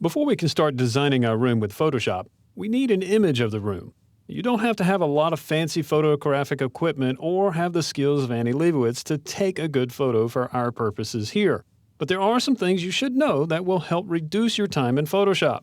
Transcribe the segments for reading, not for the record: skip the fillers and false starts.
Before we can start designing our room with Photoshop, we need an image of the room. You don't have to have a lot of fancy photographic equipment or have the skills of Annie Leibovitz to take a good photo for our purposes here. But there are some things you should know that will help reduce your time in Photoshop.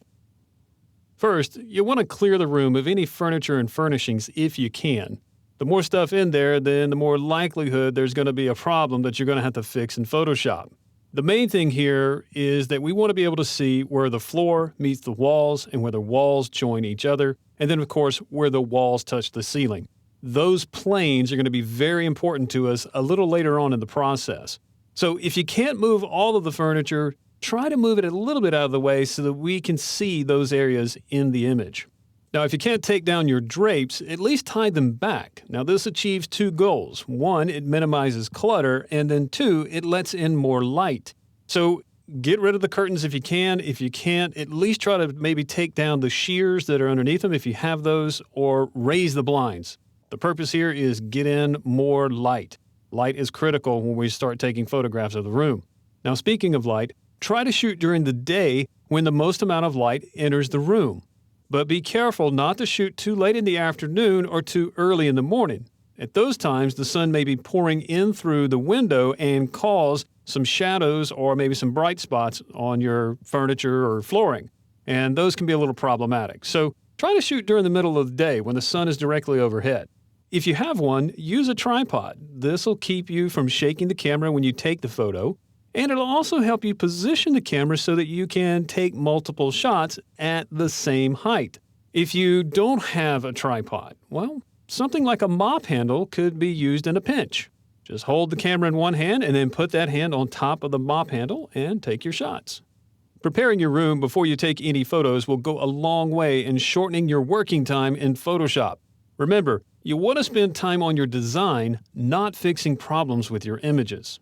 First, you want to clear the room of any furniture and furnishings if you can. The more stuff in there, then the more likelihood there's going to be a problem that you're going to have to fix in Photoshop. The main thing here is that we want to be able to see where the floor meets the walls and where the walls join each other, and then, of course, where the walls touch the ceiling. Those planes are going to be very important to us a little later on in the process. So if you can't move all of the furniture, try to move it a little bit out of the way so that we can see those areas in the image. Now, if you can't take down your drapes, at least tie them back. Now, this achieves two goals. One, it minimizes clutter, and then two, it lets in more light. So get rid of the curtains if you can. If you can't, at least try to maybe take down the shears that are underneath them if you have those, or raise the blinds. The purpose here is get in more light. Light is critical when we start taking photographs of the room. Now, speaking of light, try to shoot during the day when the most amount of light enters the room. But be careful not to shoot too late in the afternoon or too early in the morning. At those times, the sun may be pouring in through the window and cause some shadows or maybe some bright spots on your furniture or flooring. And those can be a little problematic. So try to shoot during the middle of the day when the sun is directly overhead. If you have one, use a tripod. This will keep you from shaking the camera when you take the photo. And it'll also help you position the camera so that you can take multiple shots at the same height. If you don't have a tripod, well, something like a mop handle could be used in a pinch. Just hold the camera in one hand and then put that hand on top of the mop handle and take your shots. Preparing your room before you take any photos will go a long way in shortening your working time in Photoshop. Remember, you want to spend time on your design, not fixing problems with your images.